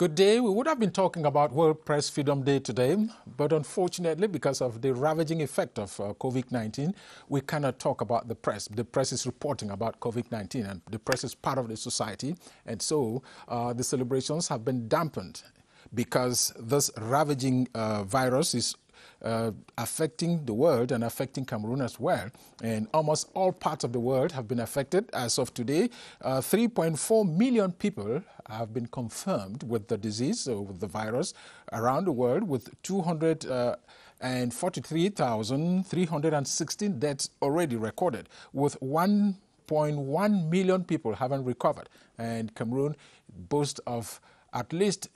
Good day. We would have been talking about World Press Freedom Day today, but unfortunately, because of the ravaging effect of COVID-19, we cannot talk about the press. The press is reporting about COVID-19, and the press is part of the society, and so the celebrations have been dampened because this ravaging virus is affecting the world and affecting Cameroon as well. And almost all parts of the world have been affected. As of today, 3.4 million people have been confirmed with the disease, or with the virus, around the world, with 243,316 deaths already recorded, with 1.1 million people having recovered. And Cameroon boasts of at least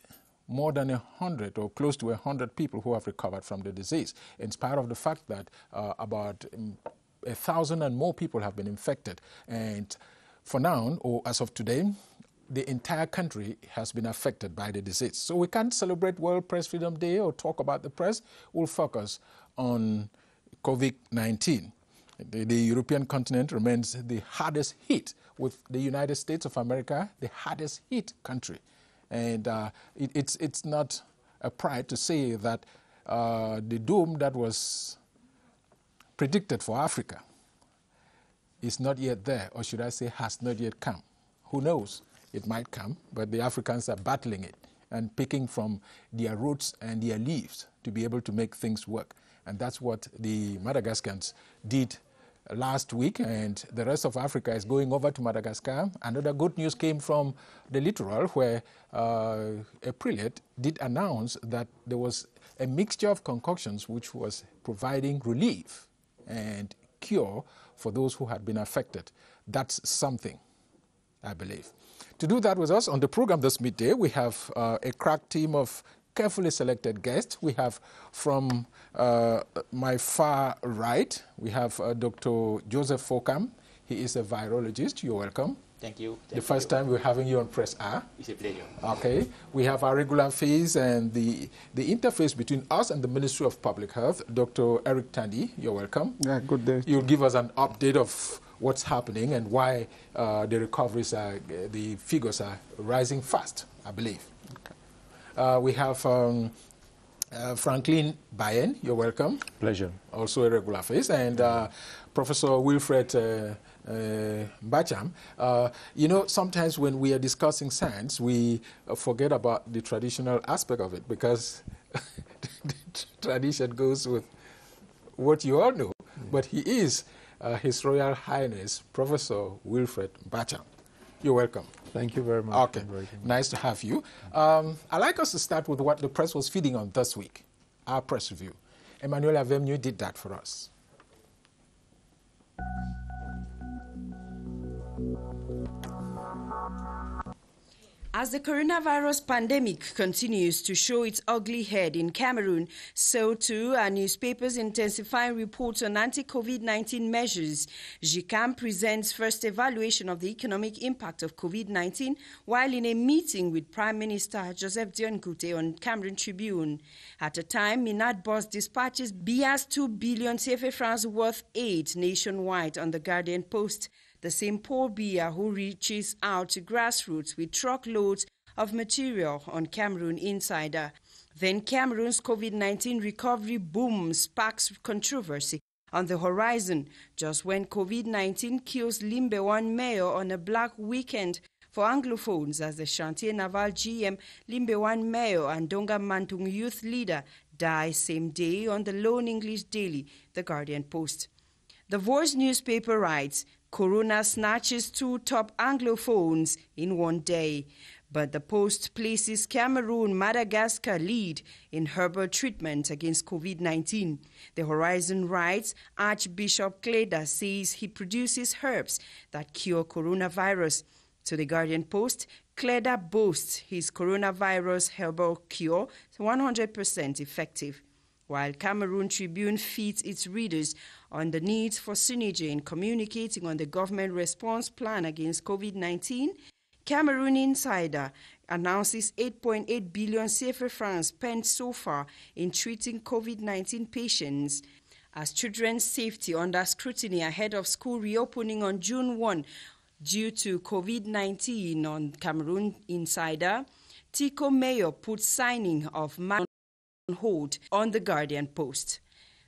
more than 100 or close to 100 people who have recovered from the disease, in spite of the fact that about 1,000 and more people have been infected. And for now, or as of today, the entire country has been affected by the disease. So we can't celebrate World Press Freedom Day or talk about the press. We'll focus on COVID-19. The European continent remains the hardest hit, with the United States of America the hardest hit country. And it's not a pride to say that the doom that was predicted for Africa is not yet there, or should I say has not yet come. Who knows? It might come, but the Africans are battling it and picking from their roots and their leaves to be able to make things work. And that's what the Madagascans did last week, and the rest of Africa is going over to Madagascar. Another good news came from the littoral, where a prelate did announce that there was a mixture of concoctions which was providing relief and cure for those who had been affected. That's something, I believe. To do that with us on the program this midday, we have a crack team of carefully selected guests. We have from my far right, we have Dr. Joseph Fokam. He is a virologist. You're welcome. Thank you. The first time we're having you on Press R. It's a pleasure. Okay. We have our regular face and the interface between us and the Ministry of Public Health, Dr. Eric Tandy. You're welcome. Yeah, good day. You'll give us an update of what's happening and why the recoveries are, the figures are rising fast, I believe. Okay. We have Franklin Bayen. You're welcome. Pleasure. Also a regular face. And Professor Wilfred Mbacham. You know, sometimes when we are discussing science, we forget about the traditional aspect of it, because the tradition goes with what you all know. But he is His Royal Highness Professor Wilfred Mbacham. You're welcome. Thank you very much. Okay, nice to have you. I'd like us to start with what the press was feeding on this week, our press review. Emmanuel Avemnu did that for us. As the coronavirus pandemic continues to show its ugly head in Cameroon, so too are newspapers intensifying reports on anti-COVID-19 measures. GICAM presents first evaluation of the economic impact of COVID-19 while in a meeting with Prime Minister Joseph Dion Gute on Cameroon Tribune. At a time, Minad Boss dispatches Bia's 2 billion CFA francs worth aid nationwide on the Guardian Post. The same Paul Biya who reaches out to grassroots with truckloads of material on Cameroon Insider. Then Cameroon's COVID-19 recovery boom sparks controversy on the horizon, just when COVID-19 kills Limbe-1 mayor on a black weekend for Anglophones, as the Chantier Naval GM, Limbe-1 mayor and Donga Mantung youth leader die same day on the lone English daily, The Guardian Post. The Voice newspaper writes, Corona snatches 2 top Anglophones in one day. But the Post places Cameroon, Madagascar lead in herbal treatment against COVID-19. The Horizon writes, Archbishop Cleda says he produces herbs that cure coronavirus. To the Guardian Post, Cleda boasts his coronavirus herbal cure 100% effective. While Cameroon Tribune feeds its readers on the need for synergy in communicating on the government response plan against COVID-19, Cameroon Insider announces 8.8 billion CFA francs spent so far in treating COVID-19 patients. As children's safety under scrutiny ahead of school reopening on June 1 due to COVID-19 on Cameroon Insider, Tico Mayor put signing of man on hold on the Guardian Post.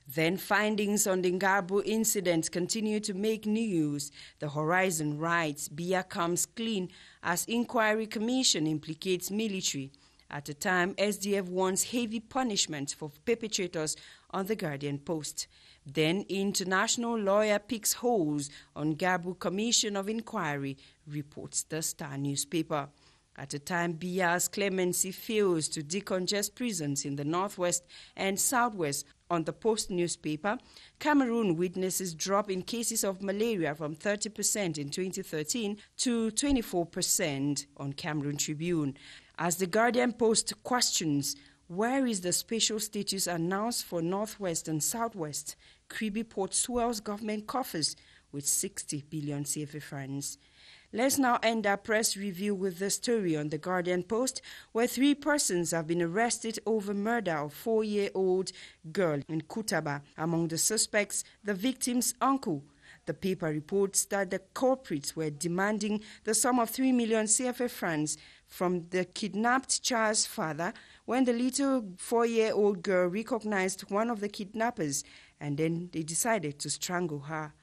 Then findings on the Ngarbo incident continue to make news. The Horizon writes Biya comes clean as inquiry commission implicates military. At a time, SDF wants heavy punishment for perpetrators on the Guardian Post. Then international lawyer picks holes on Ngarbo Commission of Inquiry, reports the Star newspaper. At a time, Biya's clemency fails to decongest prisons in the northwest and southwest. On the Post newspaper, Cameroon witnesses drop in cases of malaria from 30% in 2013 to 24% on Cameroon Tribune. As the Guardian Post questions, where is the special status announced for northwest and southwest? Kribi Port swells government coffers with 60 billion CFA francs. Let's now end our press review with the story on the Guardian Post, where 3 persons have been arrested over murder of 4-year-old girl in Kutaba. Among the suspects, the victim's uncle. The paper reports that the culprits were demanding the sum of 3 million CFA francs from the kidnapped child's father when the little 4-year-old girl recognized one of the kidnappers, and then they decided to strangle her.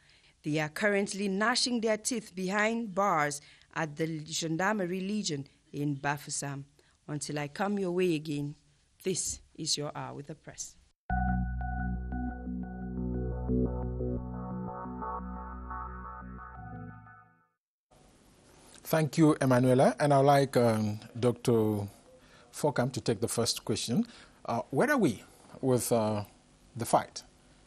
They are currently gnashing their teeth behind bars at the Gendarmerie Legion in Bafoussam. Until I come your way again, this is your Hour with the Press. Thank you, Emanuela. And I'd like Dr. Forkham to take the first question. Where are we with the fight?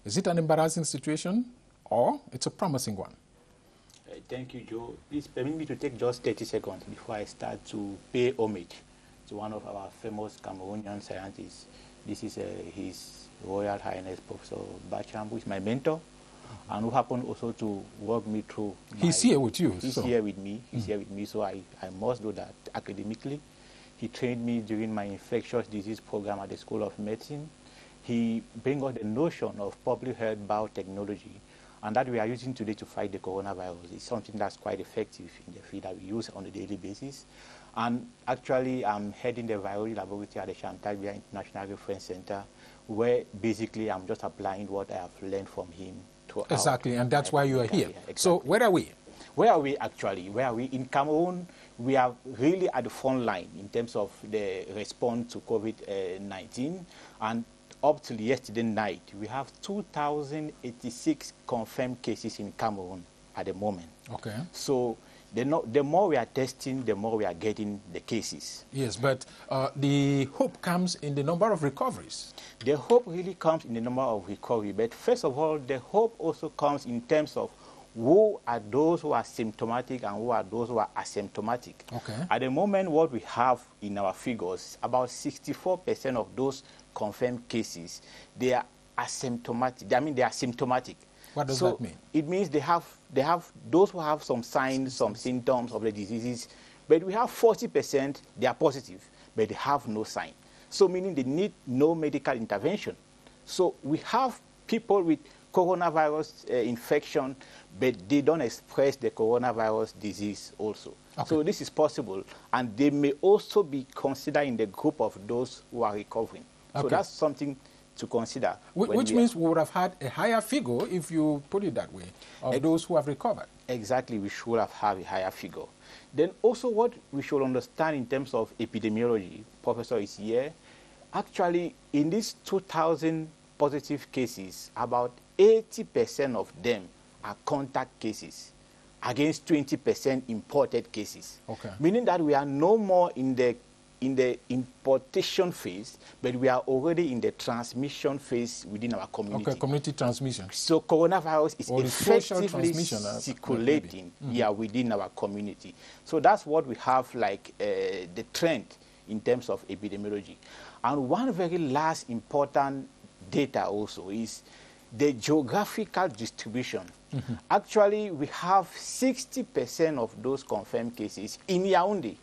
Is it an embarrassing situation or it's a promising one? Thank you, Joe. Please permit me to take just 30 seconds before I start to pay homage to one of our famous Cameroonian scientists. This is His Royal Highness Professor Bacham, who is my mentor, and who happened also to work me through. He's here with you. He's here with me. He's here with me, so I must do that academically. He trained me during my infectious disease program at the School of Medicine. He brings us the notion of public health biotechnology, and that we are using today to fight the coronavirus. It's something that's quite effective in the field that we use on a daily basis. And actually, I'm heading the virology laboratory at the Chantal Biya International Reference Center, where basically I'm just applying what I have learned from him. Exactly, and that's why you are here. Exactly. So where are we? Where are we actually? Where are we? In Cameroon, we are really at the front line in terms of the response to COVID-19. And up till yesterday night, we have 2,086 confirmed cases in Cameroon at the moment. Okay. So the more we are testing, the more we are getting the cases. Yes, but the hope comes in the number of recoveries. The hope really comes in the number of recovery. But first of all, the hope also comes in terms of who are those who are symptomatic and who are those who are asymptomatic. Okay. At the moment, what we have in our figures, about 64% of those confirmed cases, they are asymptomatic. I mean, they are symptomatic. What does that mean? It means they have those who have some signs, some symptoms of the diseases, but we have 40%, they are positive, but they have no sign. So meaning they need no medical intervention. So we have people with coronavirus infection, but they don't express the coronavirus disease also. Okay. So this is possible, and they may also be considered in the group of those who are recovering. Okay. So that's something to consider. Which means we would have had a higher figure, if you put it that way, of those who have recovered. Exactly, we should have had a higher figure. Then also what we should understand in terms of epidemiology, Professor is here, actually in these 2,000 positive cases, about 80% of them are contact cases against 20% imported cases. Okay. Meaning that we are no more in the importation phase, but we are already in the transmission phase within our community. Okay, community transmission. So coronavirus is effectively circulating within our community. So that's what we have like the trend in terms of epidemiology. And one very last important data also is the geographical distribution. Mm-hmm. Actually, we have 60% of those confirmed cases in Yaoundé,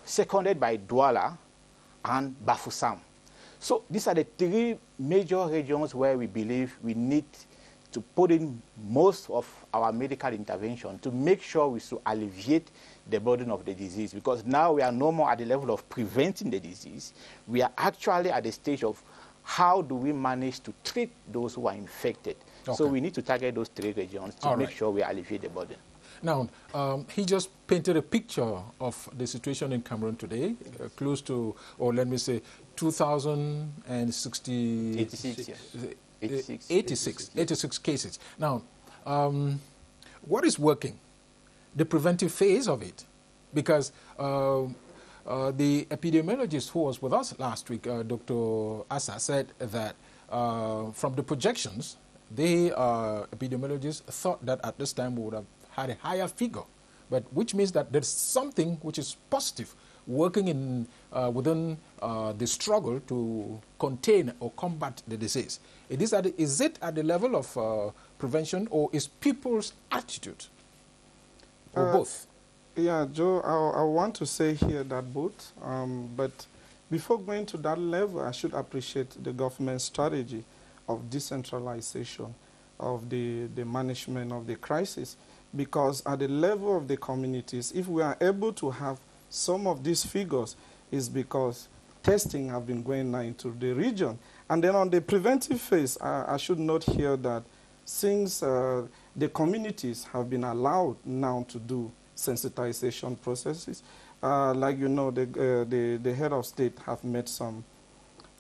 seconded by Douala and Bafoussam. So these are the 3 major regions where we believe we need to put in most of our medical intervention to make sure we should alleviate the burden of the disease, because now we are no more at the level of preventing the disease. We are actually at the stage of how do we manage to treat those who are infected. Okay. So we need to target those 3 regions to make sure we alleviate the burden. Now, he just painted a picture of the situation in Cameroon today, close to, or let me say, 86 cases. Now, what is working? The preventive phase of it. Because the epidemiologist who was with us last week, Dr. Asa, said that from the projections, the epidemiologists thought that at this time we would have had a higher figure, but which means that there's something which is positive working in within the struggle to contain or combat the disease. Is it at the level of prevention, or is people's attitude, or both? Yeah, Joe, I want to say here that both, but before going to that level, I should appreciate the government's strategy of decentralization of the management of the crisis. Because at the level of the communities, if we are able to have some of these figures, is because testing have been going now into the region. And then on the preventive phase, I should note here that since the communities have been allowed now to do sensitization processes, like you know, the head of state have made some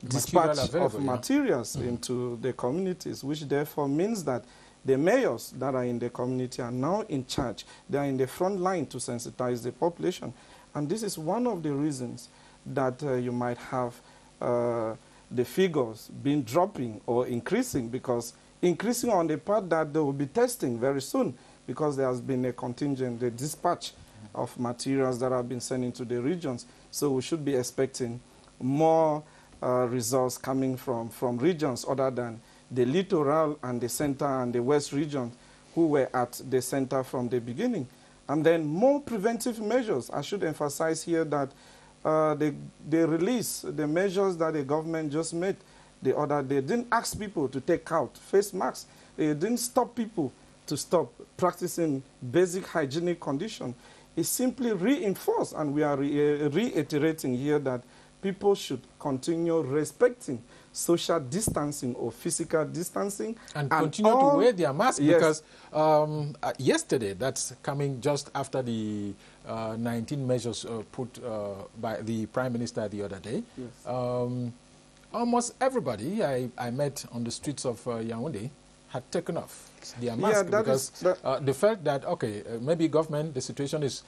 dispatch of materials into the communities, which therefore means that the mayors that are in the community are now in charge. They are in the front line to sensitize the population. And this is one of the reasons that you might have the figures been dropping or increasing, because increasing on the part that they will be testing very soon, because there has been a contingent, the dispatch of materials that have been sent into the regions. So we should be expecting more results coming from regions other than the littoral and the center and the west region, who were at the center from the beginning. And then more preventive measures. I should emphasize here that they release the measures that the government just made the other day. They didn't ask people to take out face masks. They didn't stop people to stop practicing basic hygienic conditions. It simply reinforced, and we are reiterating here that people should continue respecting social distancing or physical distancing. And continue to wear their masks, because yesterday, that's coming just after the 19 measures put by the Prime Minister the other day. Almost everybody I met on the streets of Yaoundé had taken off their mask, because they felt that, okay, maybe government, the situation is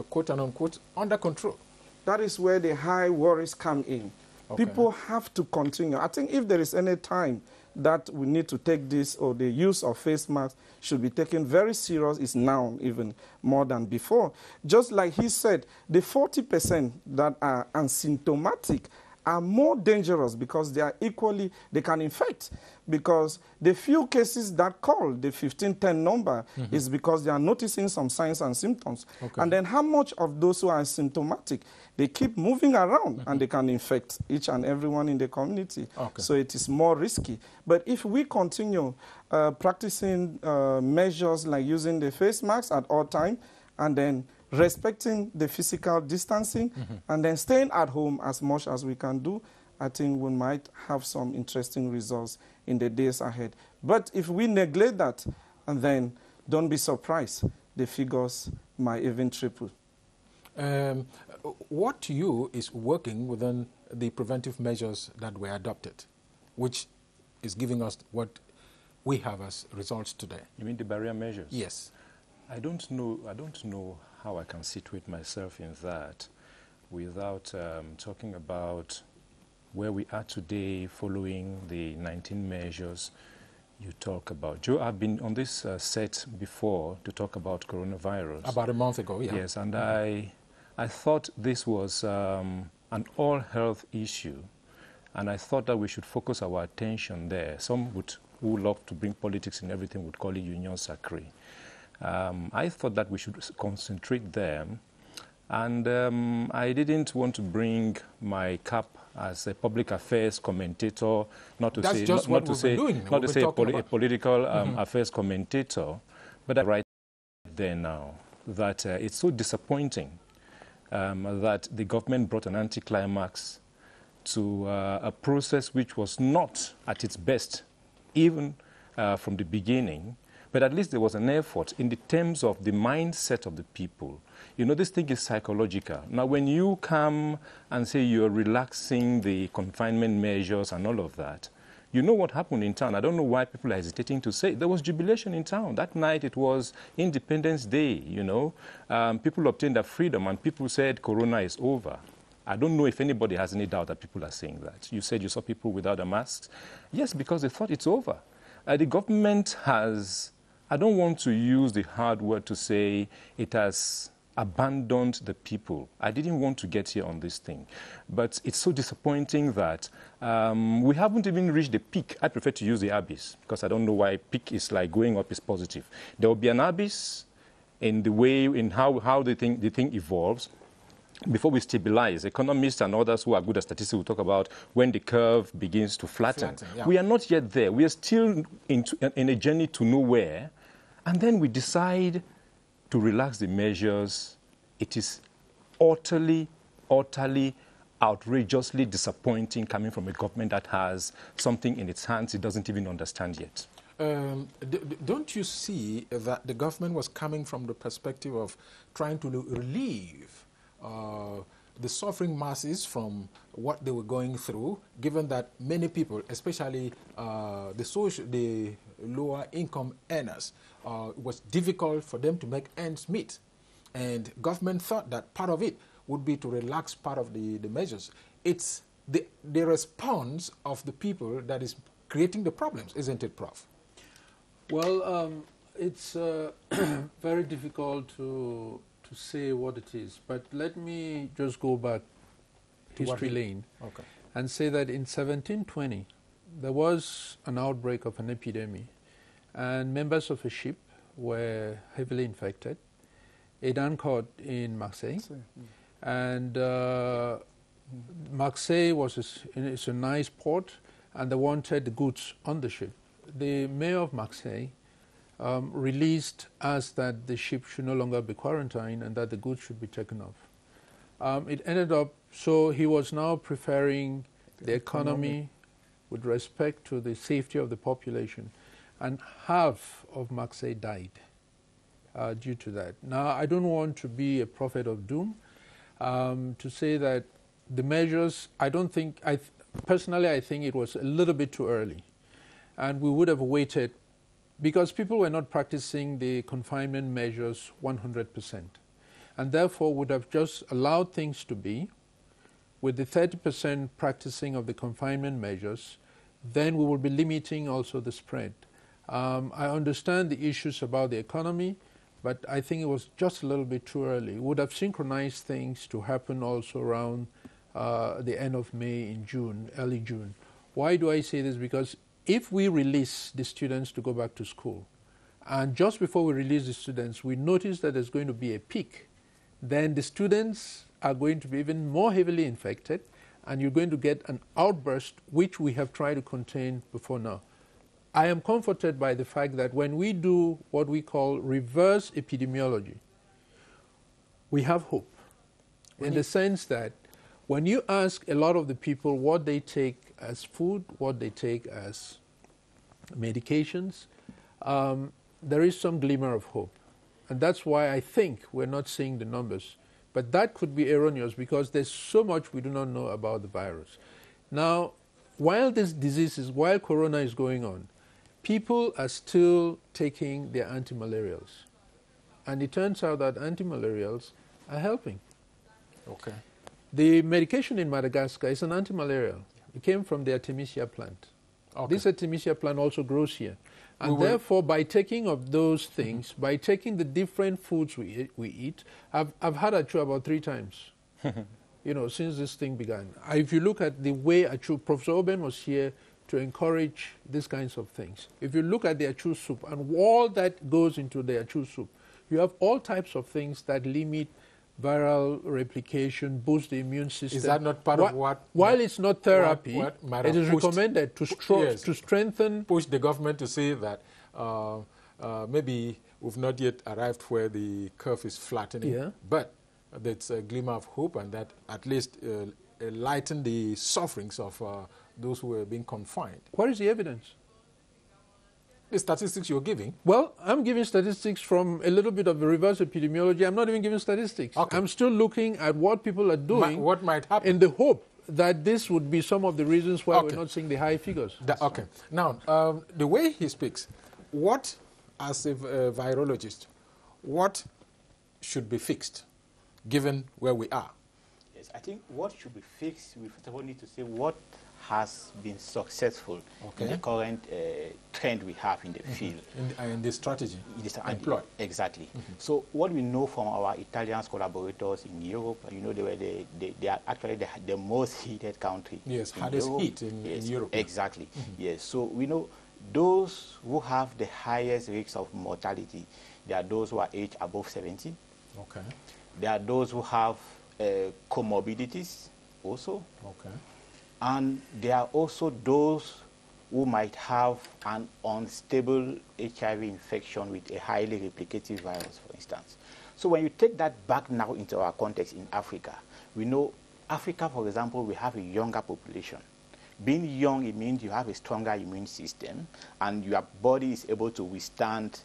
quote and unquote under control. That is where the high worries come in. Okay. People have to continue. I think if there is any time that we need to take this, or the use of face masks should be taken very serious, is now, even more than before. Just like he said, the 40% that are asymptomatic are more dangerous, because they are equally, they can infect. Because the few cases that call the 1510 number is because they are noticing some signs and symptoms. Okay. And then how much of those who are symptomatic, they keep moving around and they can infect each and everyone in the community. Okay. So it is more risky. But if we continue practicing measures like using the face masks at all times, and then respecting the physical distancing, and then staying at home as much as we can do, I think we might have some interesting results in the days ahead. But if we neglect that, and then don't be surprised, the figures might even triple. What to you is working within the preventive measures that were adopted, which is giving us what we have as results today? You mean the barrier measures? Yes. I don't know how I can situate myself in that without talking about where we are today following the 19 measures you talk about. Joe, I've been on this set before to talk about coronavirus. About a month ago, yeah. Yes, and I thought this was an all-health issue, and I thought that we should focus our attention there. Some who love to bring politics in everything would call it union sacrée. I thought that we should concentrate there And I didn't want to bring my cap as a public affairs commentator, not to say a political affairs commentator, but I write there now that it's so disappointing that the government brought an anticlimax to a process which was not at its best, even from the beginning. But at least there was an effort in the terms of the mindset of the people. You know, this thing is psychological. Now, when you come and say you're relaxing the confinement measures and all of that, you know what happened in town. I don't know why people are hesitating to say it. There was jubilation in town. That night it was Independence Day, you know. People obtained their freedom and people said Corona is over. I don't know if anybody has any doubt that people are saying that. You said you saw people without their masks. Yes, because they thought it's over. The government has, I don't want to use the hard word to say it has abandoned the people. I didn't want to get here on this thing. But it's so disappointing that we haven't even reached the peak. I prefer to use the abyss because I don't know why peak is like going up is positive. There will be an abyss in the way, in how the thing evolves. Before we stabilize, economists and others who are good at statistics will talk about when the curve begins to flatten. Yeah. We are not yet there. We are still in a journey to nowhere. And then we decide to relax the measures. It is utterly, outrageously disappointing coming from a government that has something in its hands it doesn't even understand yet. Don't you see that the government was coming from the perspective of trying to relieve the suffering masses from what they were going through, given that many people, especially the lower income earners, it was difficult for them to make ends meet. And government thought that part of it would be to relax part of the measures. It's the response of the people that is creating the problems, isn't it, Prof? Well, it's very difficult to say what it is, but let me just go back history lane and say that in 1720 there was an outbreak of an epidemic and members of a ship were heavily infected. It anchored in Marseille, and Marseille is a nice port, and they wanted the goods on the ship. The mayor of Marseille released us that the ship should no longer be quarantined and that the goods should be taken off. It ended up, so he was now preferring the economy with respect to the safety of the population, and half of Marseille died due to that. Now, I don't want to be a prophet of doom to say that the measures, personally I think it was a little bit too early, and we would have waited because people were not practicing the confinement measures 100%, and therefore would have just allowed things to be with the 30% practicing of the confinement measures. Then we will be limiting also the spread. I understand the issues about the economy, but I think it was just a little bit too early. We would have synchronized things to happen also around the end of May, in June, early June. Why do I say this? Because if we release the students to go back to school, and just before we release the students, we notice that there's going to be a peak, then the students are going to be even more heavily infected, and you're going to get an outburst, which we have tried to contain before now. I am comforted by the fact that when we do what we call reverse epidemiology, we have hope, in the sense that when you ask a lot of the people what they take as food, what they take as medications, there is some glimmer of hope. And that's why I think we're not seeing the numbers. But that could be erroneous because there's so much we do not know about the virus. Now, while this disease while Corona is going on, people are still taking their antimalarials. And it turns out that antimalarials are helping. Okay. The medication in Madagascar is an antimalarial. It came from the Artemisia plant. Okay. This Artemisia plant also grows here. And therefore, by taking of those things, by taking the different foods we eat, I've had ATCHU about 3 times, since this thing began. If you look at the way ATCHU, Professor Oben was here to encourage these kinds of things. If you look at the ATCHU soup and all that goes into the ATCHU soup, you have all types of things that limit viral replication, boost the immune system. Is that not part of what... While it's not therapy, what it is recommended to, to strengthen... Push the government to say that maybe we've not yet arrived where the curve is flattening, but there's a glimmer of hope, and that at least lighten the sufferings of those who are being confined. What is the evidence? The statistics you're giving? Well, I'm giving statistics from a little bit of the reverse epidemiology. I'm not even giving statistics. Okay. I'm still looking at what people are doing. What might happen? In the hope that this would be some of the reasons why we're not seeing the high figures. Okay. Now, the way he speaks, what, as a virologist, what should be fixed, given where we are? Yes, I think what should be fixed, we first of all need to say what has been successful in the current trend we have in the field. In the strategy employed. Exactly. So what we know from our Italian collaborators in Europe, you know, they are actually the most heated country. Yes, hardest heat in Europe. Exactly. Yes, so we know those who have the highest risks of mortality, they are those who are aged above 70. Okay. There are those who have comorbidities also. Okay. And there are also those who might have an unstable HIV infection with a highly replicative virus, for instance. So when you take that back now into our context in Africa, we know Africa, for example, we have a younger population. Being young, it means you have a stronger immune system, and your body is able to withstand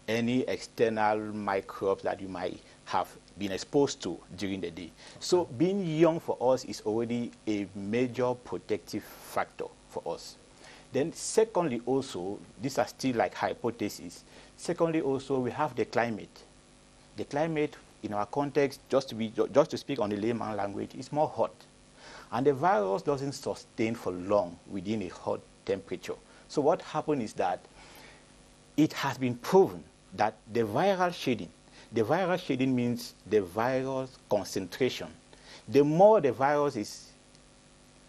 any external microbes that you might have been exposed to during the day. So being young for us is already a major protective factor for us. Then secondly also, these are still like hypotheses. Secondly also, we have the climate. The climate in our context, just to speak on the layman language, is more hot. And the virus doesn't sustain for long within a hot temperature. So what happens is that it has been proven that the viral shedding means the virus concentration. The more the virus is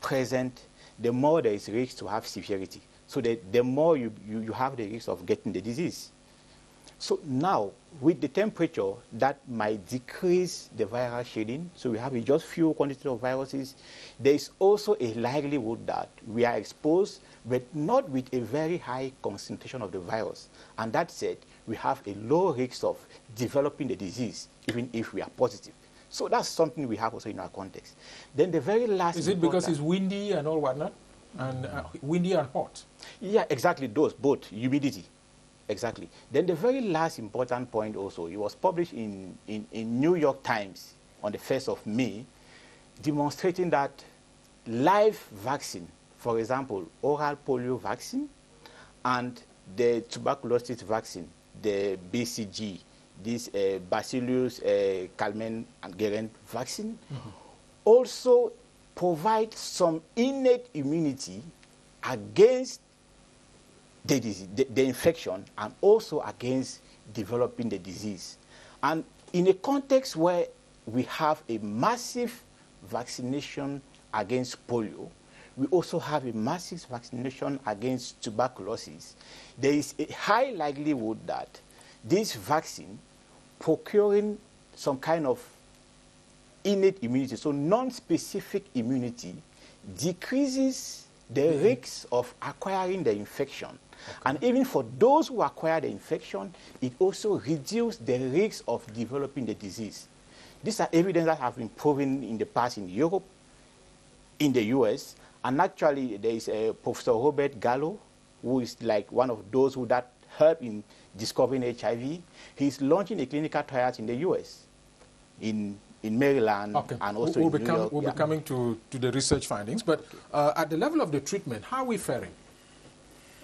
present, the more there is risk to have severity. So the more you have the risk of getting the disease. So now, with the temperature, that might decrease the viral shedding. So we have just few quantity of viruses. There is also a likelihood that we are exposed, but not with a very high concentration of the virus. And that said, we have a low risk of developing the disease, even if we are positive. So that's something we have also in our context. Then the very last... Is it because it's windy and all whatnot? And windy and hot? Yeah, exactly, those, both, humidity. Exactly. Then the very last important point also, it was published in New York Times on the 1st of May, demonstrating that live vaccine, for example, oral polio vaccine and the tuberculosis vaccine, the BCG, this Bacillus Calmette-Guerin vaccine, also provide some innate immunity against the infection and also against developing the disease. And in a context where we have a massive vaccination against polio, we also have a massive vaccination against tuberculosis. There is a high likelihood that this vaccine procuring some kind of innate immunity, so non-specific immunity, decreases the risks of acquiring the infection. And even for those who acquire the infection, it also reduces the risk of developing the disease. These are evidence that have been proven in the past in Europe, in the US, and actually there is a Professor Robert Gallo, who is like one of those who that helped in discovering HIV. He's launching a clinical trial in the US, in Maryland, and also in New York. We'll be coming to the research findings, but at the level of the treatment, how are we faring?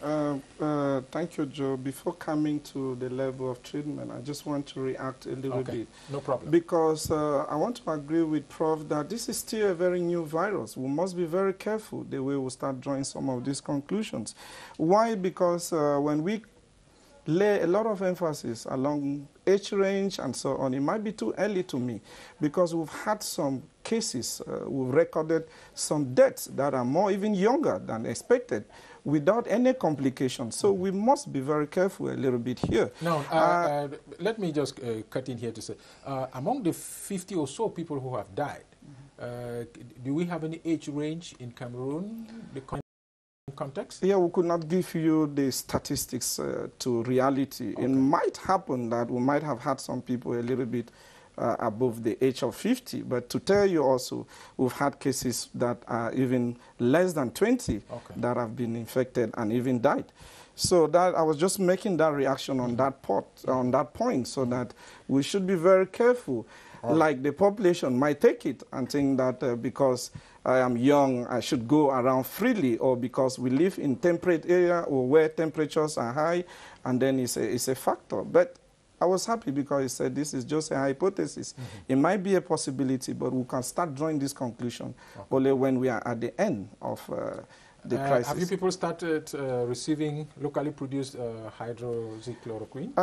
Thank you, Joe. Before coming to the level of treatment, I just want to react a little bit. No problem. Because I want to agree with Prof. that this is still a very new virus. We must be very careful the way we start drawing some of these conclusions. Why? Because when we lay a lot of emphasis along age range and so on. It might be too early to me because we've had some cases, we've recorded some deaths that are more even younger than expected without any complications. So we must be very careful a little bit here. Now, let me just cut in here to say, among the 50 or so people who have died, do we have any age range in Cameroon? Context? Yeah, we could not give you the statistics to reality. Okay. It might happen that we might have had some people a little bit above the age of 50, but to tell you also, we've had cases that are even less than 20 that have been infected and even died. So that I was just making that reaction on that point, so that we should be very careful. Like the population might take it and think that because I am young, I should go around freely, or because we live in temperate area or where temperatures are high, and then it's a factor. But I was happy because he said this is just a hypothesis. It might be a possibility, but we can start drawing this conclusion only when we are at the end of the crisis. Have you people started receiving locally produced hydroxychloroquine?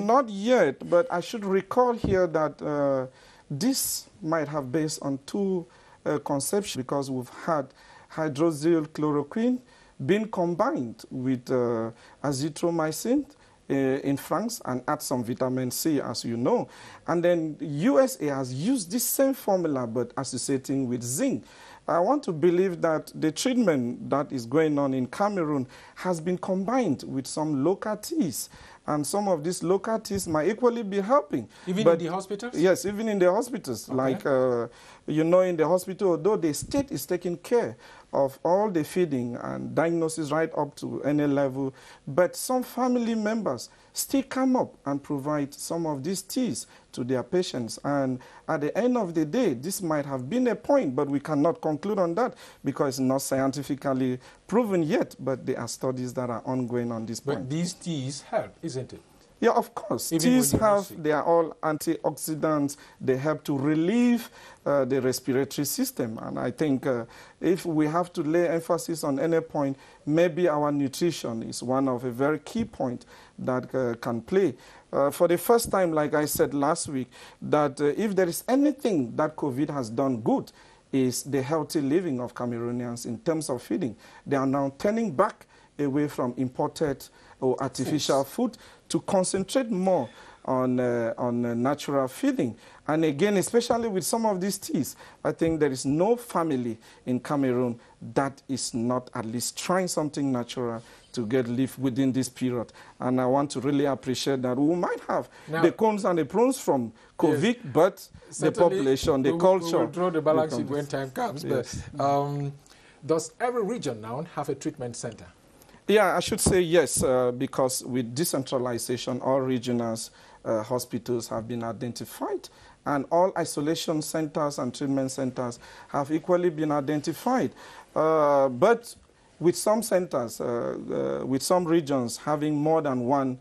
Not yet, but I should recall here that this might have based on two conceptions, because we've had hydroxychloroquine being combined with azithromycin in France and add some vitamin C, as you know. And then USA has used this same formula but associating with zinc. I want to believe that the treatment that is going on in Cameroon has been combined with some local teas. And some of these local teas might equally be helping. Even in the hospitals? Yes, even in the hospitals. Okay. Like, you know, in the hospital, although the state is taking care of all the feeding and diagnosis right up to any level, but some family members still come up and provide some of these teas to their patients. And at the end of the day, this might have been a point, but we cannot conclude on that because it's not scientifically proven yet, but there are studies that are ongoing on this point. But these teas help, isn't it? Yeah, of course. Teas they are all antioxidants. They help to relieve the respiratory system. And I think if we have to lay emphasis on any point, maybe our nutrition is one of a very key point that can play. For the first time, like I said last week, that if there is anything that COVID has done good, is the healthy living of Cameroonians in terms of feeding. They are now turning back away from imported or artificial food to concentrate more on natural feeding. And again, especially with some of these teas, I think there is no family in Cameroon that is not at least trying something natural to get live within this period. And I want to really appreciate that we might have the cons and the pros from COVID, yes, but the population, the culture. We will draw the balance when time comes. Yes. But does every region now have a treatment center? Yeah, I should say yes, because with decentralization, all regional hospitals have been identified, and all isolation centers and treatment centers have equally been identified. But with some centers, with some regions having more than one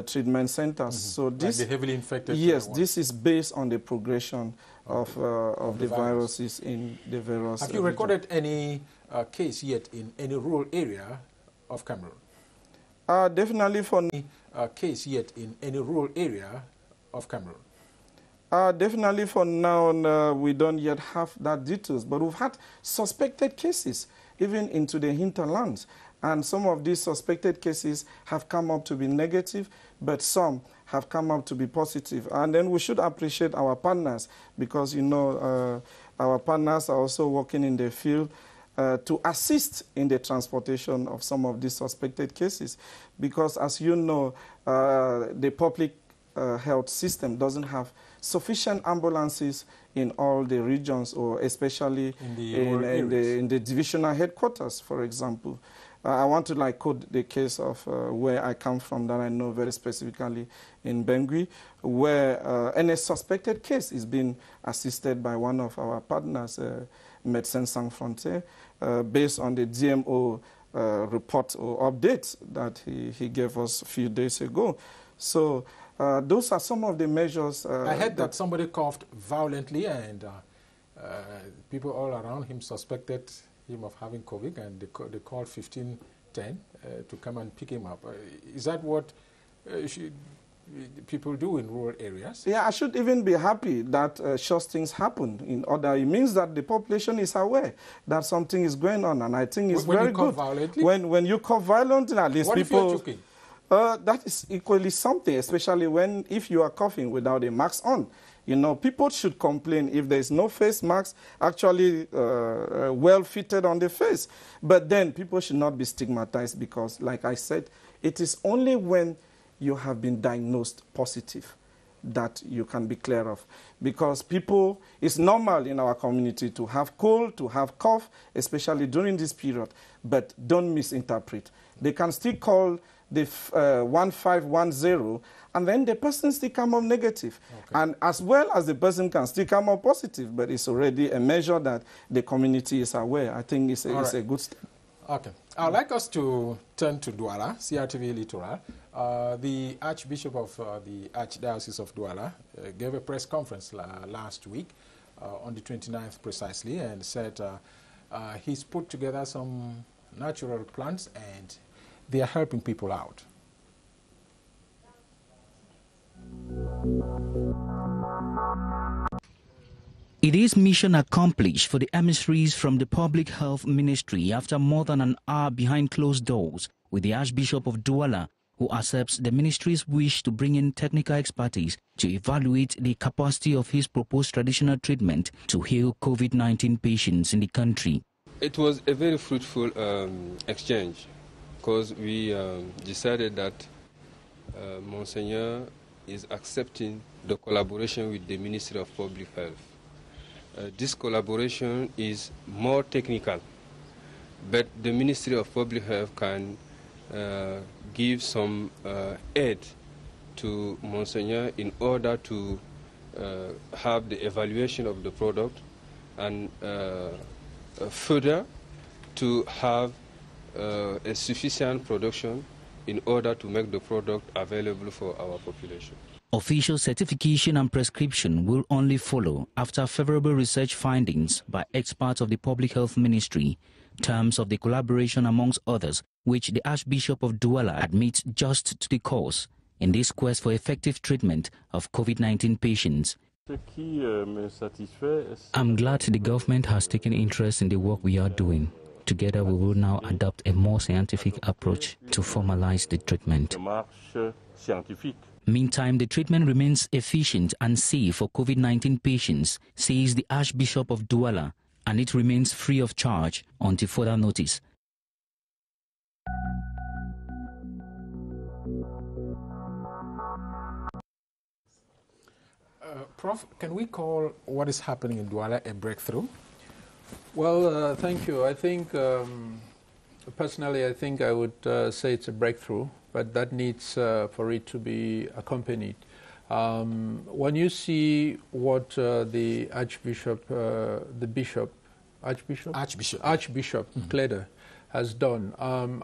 treatment centers. So this, like the heavily infected. Yes, this is based on the progression of the viruses in the various. Have you recorded any case yet in any rural area of Cameroon? Definitely for case yet in any rural area of Cameroon. Definitely for now, we don't yet have that details, but we've had suspected cases even into the hinterlands, and some of these suspected cases have come up to be negative, but some have come up to be positive. And then we should appreciate our partners, because you know our partners are also working in the field to assist in the transportation of some of these suspected cases, because as you know, the public health system doesn't have sufficient ambulances in all the regions, or especially in the divisional headquarters, for example. I want to quote the case of where I come from that I know very specifically in Bangui, where any suspected case is being assisted by one of our partners, Médecins Sans Frontières, based on the DMO report or update that he gave us a few days ago. So those are some of the measures. I heard that somebody coughed violently, and people all around him suspected him of having COVID, and they called 1510 to come and pick him up. Is that what people do in rural areas. Yeah, I should even be happy that such things happen in other. It means that the population is aware that something is going on, and I think it's very good. Violently? When you cough violently, at least what people. If you're choking? That is equally something, especially if you are coughing without a mask on. You know, people should complain if there is no face mask actually well fitted on the face. But then people should not be stigmatized because, like I said, it is only when you have been diagnosed positive that you can be clear of. Because people, it's normal in our community to have cold, to have cough, especially during this period. But don't misinterpret. They can still call the 1510, and then the person still come up negative. Okay. And as well as the person can still come up positive, but it's already a measure that the community is aware. I think it's a good step. Okay. I'd like us to turn to Douala, CRTV Littoral. The Archbishop of the Archdiocese of Douala gave a press conference last week, on the 29th precisely, and said he's put together some natural plants and they are helping people out. It is mission accomplished for the emissaries from the Public Health Ministry after more than an hour behind closed doors with the Archbishop of Douala, who accepts the ministry's wish to bring in technical expertise to evaluate the capacity of his proposed traditional treatment to heal COVID-19 patients in the country. It was a very fruitful exchange, because we decided that Monseigneur is accepting the collaboration with the Ministry of Public Health. This collaboration is more technical, but the Ministry of Public Health can give some aid to Monseigneur in order to have the evaluation of the product and further to have a sufficient production in order to make the product available for our population. Official certification and prescription will only follow after favorable research findings by experts of the Public Health Ministry. Terms of the collaboration, amongst others, which the Archbishop of Douala admits just to the cause in this quest for effective treatment of COVID-19 patients. I'm glad the government has taken interest in the work we are doing. Together, we will now adopt a more scientific approach to formalize the treatment. Meantime, the treatment remains efficient and safe for COVID-19 patients, says the Archbishop of Douala, and it remains free of charge until further notice. Prof, can we call what is happening in Douala a breakthrough? Well, thank you. I think, personally, I think I would say it's a breakthrough, but that needs for it to be accompanied. When you see what the Archbishop, Archbishop Kleder has done,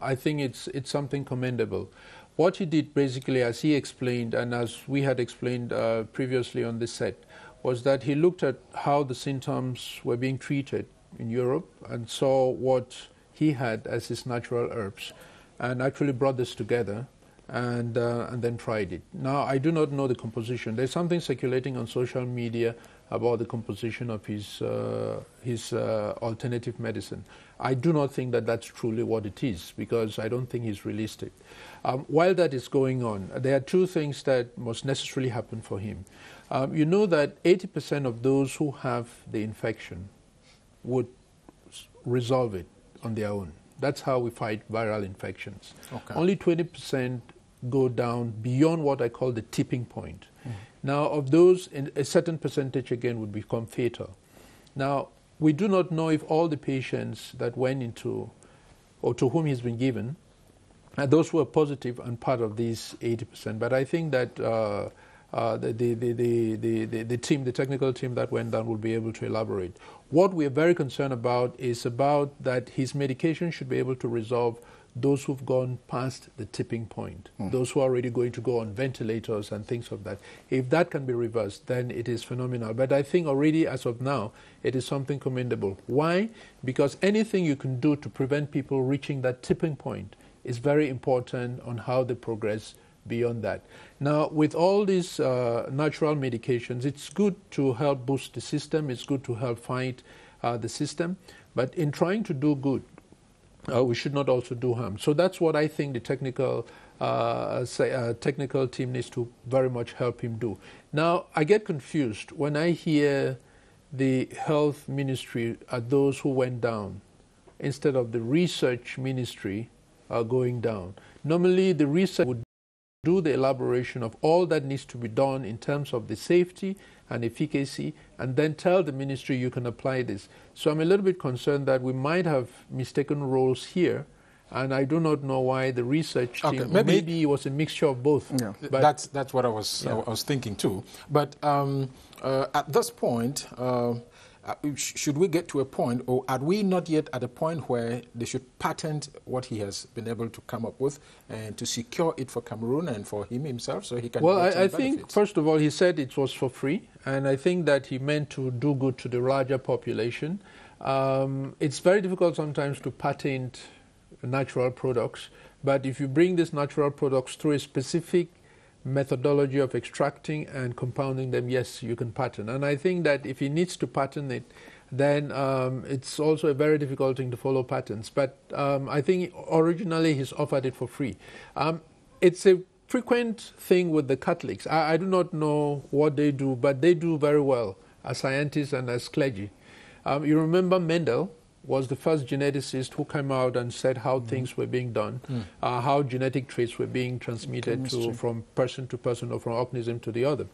I think it's something commendable. What he did basically, as he explained, and as we had explained previously on this set, was that he looked at how the symptoms were being treated in Europe and saw what he had as his natural herbs, and actually brought this together and then tried it. Now, I do not know the composition. There's something circulating on social media about the composition of his alternative medicine. I do not think that that's truly what it is, because I don't think he's released it. While that is going on, there are two things that must necessarily happen for him. You know that 80% of those who have the infection would resolve it on their own. That's how we fight viral infections. Okay. Only 20% go down beyond what I call the tipping point. Mm-hmm. Now, of those, a certain percentage again would become fatal. Now, we do not know if all the patients that went into, or to whom he's been given, those who are positive and part of these 80%. But I think that the team, the technical team that went down, will be able to elaborate. What we are very concerned about is about that his medication should be able to resolve those who've gone past the tipping point, those who are already going to go on ventilators and things of that. If that can be reversed, then it is phenomenal. But I think already as of now, it is something commendable. Why? Because anything you can do to prevent people reaching that tipping point is very important on how they progress beyond that. Now, with all these natural medications, it's good to help boost the system. It's good to help fight the system. But in trying to do good, we should not also do harm. So that's what I think the technical team needs to very much help him do. Now, I get confused when I hear the health ministry are those who went down instead of the research ministry going down. Normally, the research would do the elaboration of all that needs to be done in terms of the safety and efficacy, and then tell the ministry you can apply this. So I'm a little bit concerned that we might have mistaken roles here, and I do not know why the research team, maybe it was a mixture of both. Yeah. But that's what I was thinking too. But at this point, should we get to a point, or are we not yet at a point where they should patent what he has been able to come up with and to secure it for Cameroon and for him himself so he can Well, get some I think, first of all, he said it was for free, and I think that he meant to do good to the larger population. It's very difficult sometimes to patent natural products, but if you bring these natural products through a specific methodology of extracting and compounding them, yes, you can patent. And I think that if he needs to patent it, then it's also a very difficult thing to follow patents. But I think originally he's offered it for free. It's a frequent thing with the Catholics. I do not know what they do, but they do very well as scientists and as clergy. You remember Mendel was the first geneticist who came out and said how things were being done, how genetic traits were being transmitted from person to person or from organism to the other.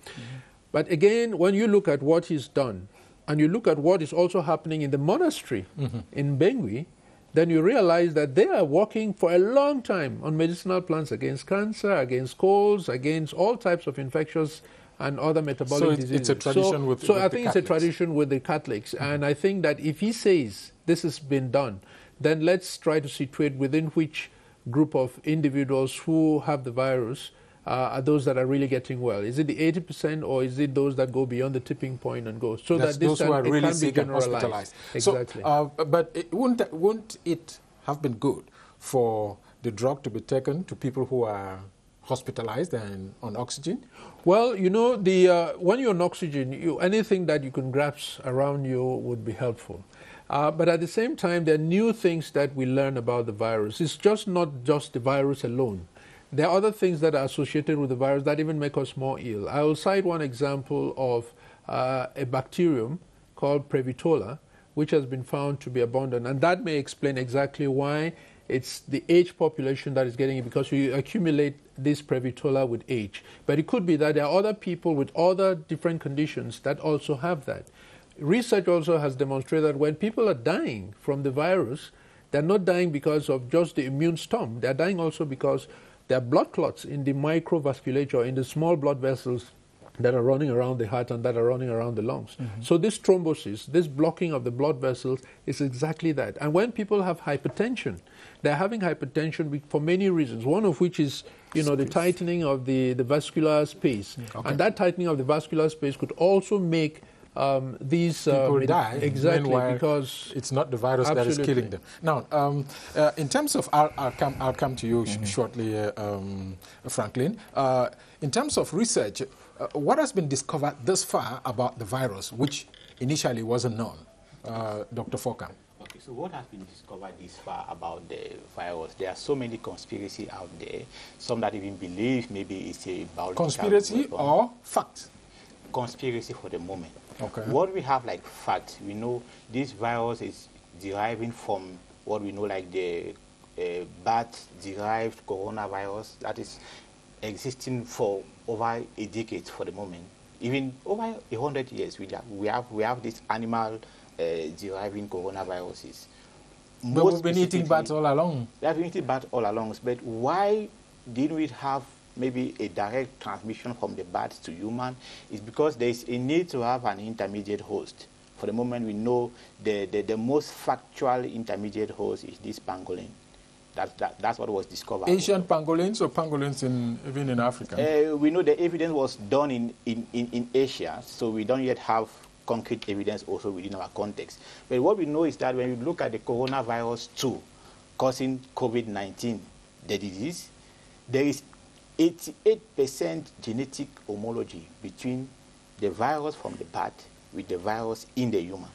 But again, when you look at what he's done, and you look at what is also happening in the monastery in Bengui, then you realize that they are working for a long time on medicinal plants against cancer, against colds, against all types of infectious and other metabolic diseases. It's a tradition with So I the think Catholics. it's a tradition with the Catholics. And I think that if he says this has been done, then let's try to situate within which group of individuals who have the virus are those that are really getting well. Is it the 80%, or is it those that go beyond the tipping point and go? So That's that this those who are really can be sick and generalized. hospitalized. Exactly. So, but wouldn't it have been good for the drug to be taken to people who are hospitalized and on oxygen? Well, you know, when you're on oxygen, anything that you can grasp around you would be helpful. But at the same time, there are new things that we learn about the virus. It's just not just the virus alone. There are other things that are associated with the virus that even make us more ill. I will cite one example of a bacterium called Previtola, which has been found to be abundant. And that may explain exactly why it's the age population that is getting it, because you accumulate this Previtola with age. But it could be that there are other people with other different conditions that also have that. Research also has demonstrated that when people are dying from the virus, they're not dying because of just the immune storm. They're dying also because there are blood clots in the microvasculature, in the small blood vessels that are running around the heart and that are running around the lungs. So this thrombosis, this blocking of the blood vessels is exactly that. And when people have hypertension, they're having hypertension for many reasons, one of which is, you know, the tightening of the vascular space. And that tightening of the vascular space could also make these people die, exactly, because it's not the virus that is killing them. Now, in terms of, I'll come to you shortly, Franklin. In terms of research, what has been discovered thus far about the virus, which initially wasn't known, Dr. Fokam? Okay, so what has been discovered this far about the virus? There are so many conspiracies out there. Some that even believe maybe it's a biological conspiracy weapon. or fact? Conspiracy for the moment. Okay. What we have like fact, we know this virus is deriving from what we know like the bat-derived coronavirus that is existing for over a decade for the moment. Even over 100 years, we have this animal deriving coronaviruses. But we've been eating bats all along. We have been eating bats all along. But why didn't we have maybe a direct transmission from the bat to human? Is because there is a need to have an intermediate host. For the moment, we know the most factual intermediate host is this pangolin. That's what was discovered. Asian pangolins or pangolins even in Africa? We know the evidence was done in Asia, so we don't yet have concrete evidence also within our context. But what we know is that when we look at the coronavirus 2 causing COVID-19, the disease, there is 88% genetic homology between the virus from the bat with the virus in the human.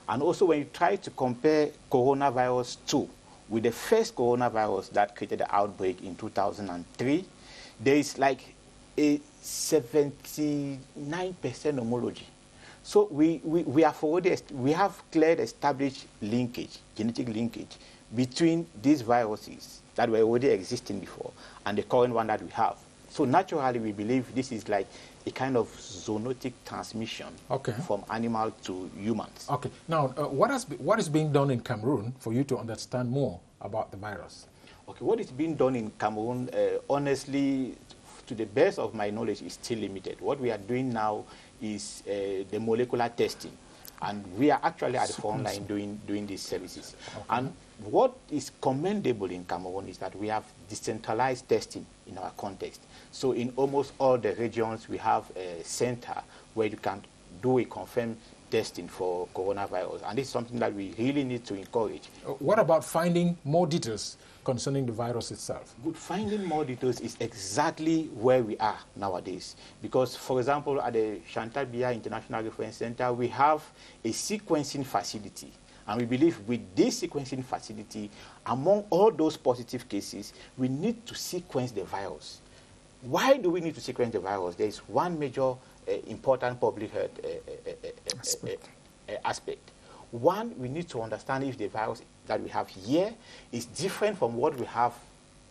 And also when you try to compare coronavirus 2 with the first coronavirus that created the outbreak in 2003, there is like a 79% homology. So we have cleared established linkage, genetic linkage, between these viruses that were already existing before and the current one that we have. So naturally, we believe this is like a kind of zoonotic transmission from animal to humans. Okay. Now, what is being done in Cameroon for you to understand more about the virus? Okay, what is being done in Cameroon, honestly, to the best of my knowledge, is still limited. What we are doing now is the molecular testing. And we are actually at the front line doing these services. Okay. And what is commendable in Cameroon is that we have decentralized testing in our context. So in almost all the regions, we have a center where you can do a confirmed testing for coronavirus. And this is something that we really need to encourage. What about finding more details concerning the virus itself? Good. Finding more details is exactly where we are nowadays. Because, for example, at the Chantal Biya International Reference Center, we have a sequencing facility. And we believe with this sequencing facility, among all those positive cases, we need to sequence the virus. Why do we need to sequence the virus? There is one major important public health aspect. One, we need to understand if the virus that we have here is different from what we have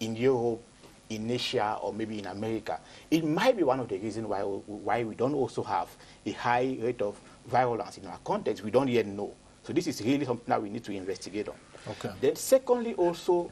in Europe, in Asia, or maybe in America. It might be one of the reasons why we don't also have a high rate of virulence in our context. We don't yet know. So this is really something that we need to investigate on. Okay. Then secondly, also,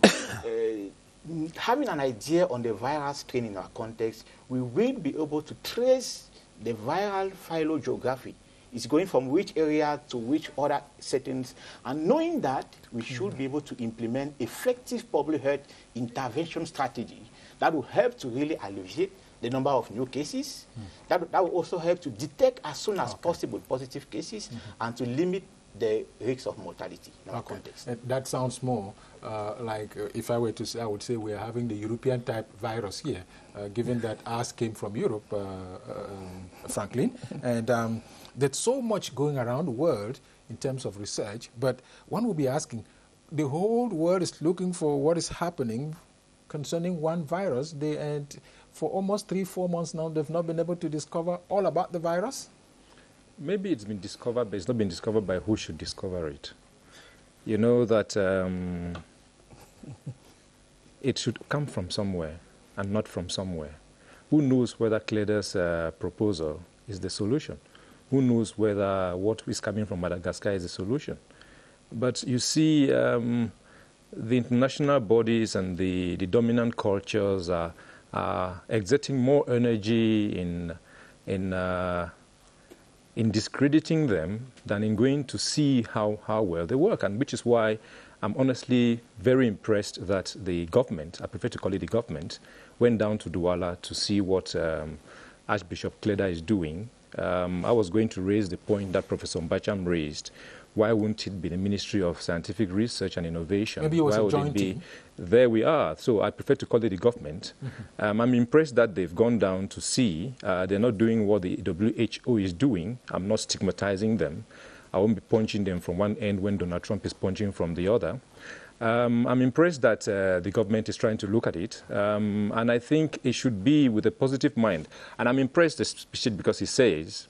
having an idea on the viral strain in our context, we will be able to trace the viral phylogeography. It's going from which area to which other settings. And knowing that, we should be able to implement effective public health intervention strategy that will help to really alleviate the number of new cases. That will also help to detect as soon as possible positive cases and to limit the risks of mortality in our context. That sounds more like, if I were to say, I would say we are having the European type virus here, given that ours came from Europe, Franklin. And there's so much going around the world in terms of research, but one will be asking, the whole world is looking for what is happening concerning one virus. And for almost 3-4 months now, they've not been able to discover all about the virus? Maybe it's been discovered, but it's not been discovered by who should discover it. You know that it should come from somewhere and not from somewhere. Who knows whether Cleda's proposal is the solution? Who knows whether what is coming from Madagascar is the solution? But you see, the international bodies and the dominant cultures are exerting more energy in discrediting them than in going to see how well they work, and which is why I'm honestly very impressed that the government, I prefer to call it the government, went down to Douala to see what Archbishop Cleda is doing. I was going to raise the point that Professor Mbacham raised. Why wouldn't it be the Ministry of Scientific Research and Innovation? Maybe it was a joint team. There we are. So I prefer to call it the government. I'm impressed that they've gone down to see. They're not doing what the WHO is doing. I'm not stigmatizing them. I won't be punching them from one end when Donald Trump is punching from the other. I'm impressed that the government is trying to look at it. And I think it should be with a positive mind. And I'm impressed especially because he says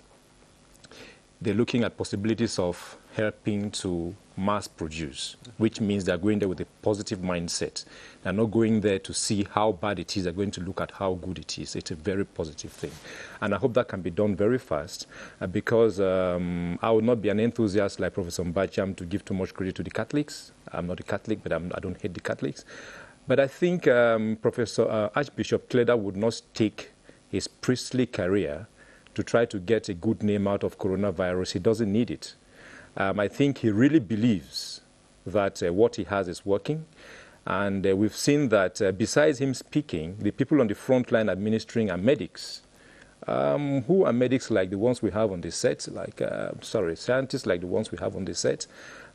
they're looking at possibilities of helping to mass produce, which means they're going there with a positive mindset. They're not going there to see how bad it is. They're going to look at how good it is. It's a very positive thing. And I hope that can be done very fast because I would not be an enthusiast like Professor Mbacham to give too much credit to the Catholics. I'm not a Catholic, but I don't hate the Catholics. But I think Professor Archbishop Cleda would not take his priestly career to try to get a good name out of coronavirus. He doesn't need it. I think he really believes that what he has is working. And we've seen that besides him speaking, the people on the front line administering are medics. Who are medics like the ones we have on the set? Scientists like the ones we have on the set.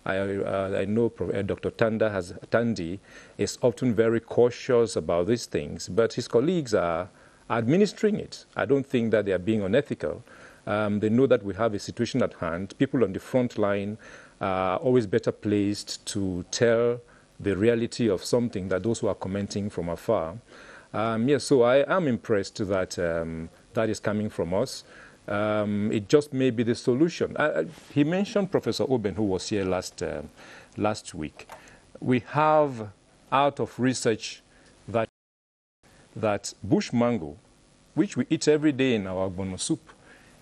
I know Dr. Tandy is often very cautious about these things, but his colleagues are administering it. I don't think that they are being unethical. They know that we have a situation at hand. People on the front line are always better placed to tell the reality of something than those who are commenting from afar. Yes, so I am impressed that that is coming from us. It just may be the solution. He mentioned Professor Oben, who was here last week. We have out of research that bush mango, which we eat every day in our ogbono soup,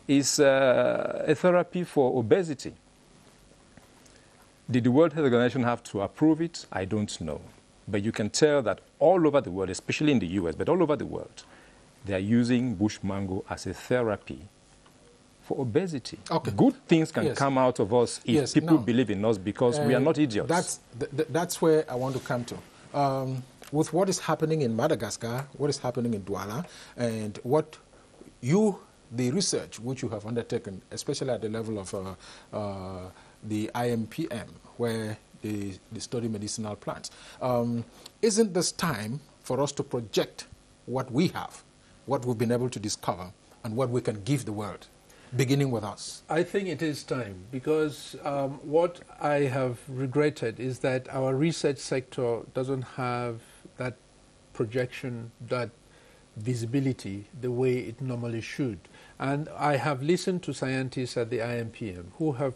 is a therapy for obesity. Did the World Health Organization have to approve it? I don't know. But you can tell that all over the world, especially in the US, but all over the world, they are using bush mango as a therapy for obesity. Okay. Good things can come out of us if people believe in us, because we are not idiots. That's where I want to come to. With what is happening in Madagascar, what is happening in Douala, and what the research which you have undertaken, especially at the level of the IMPM, where they study medicinal plants. Isn't this time for us to project what we have, what we've been able to discover, and what we can give the world, beginning with us? I think it is time, because what I have regretted is that our research sector doesn't have that projection, that visibility, the way it normally should. And I have listened to scientists at the IMPM who have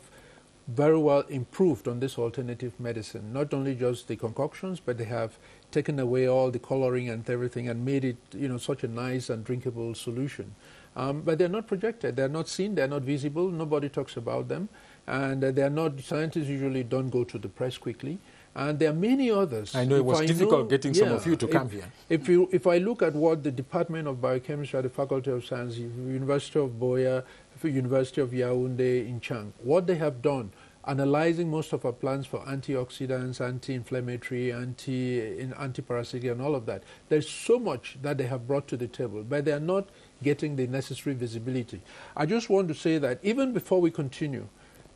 very well improved on this alternative medicine, not only just the concoctions, but they have taken away all the coloring and everything and made it, such a nice and drinkable solution. But they're not projected, they're not seen, they're not visible, nobody talks about them, and they're not, scientists usually don't go to the press quickly. And there are many others. I know it was difficult getting some of you to come here. If I look at what the Department of Biochemistry at the Faculty of Science, University of Boya, University of Yaoundé in Chang, what they have done, analyzing most of our plants for antioxidants, anti-inflammatory, anti-parasitic, and all of that. There's so much that they have brought to the table, but they are not getting the necessary visibility. I just want to say that even before we continue,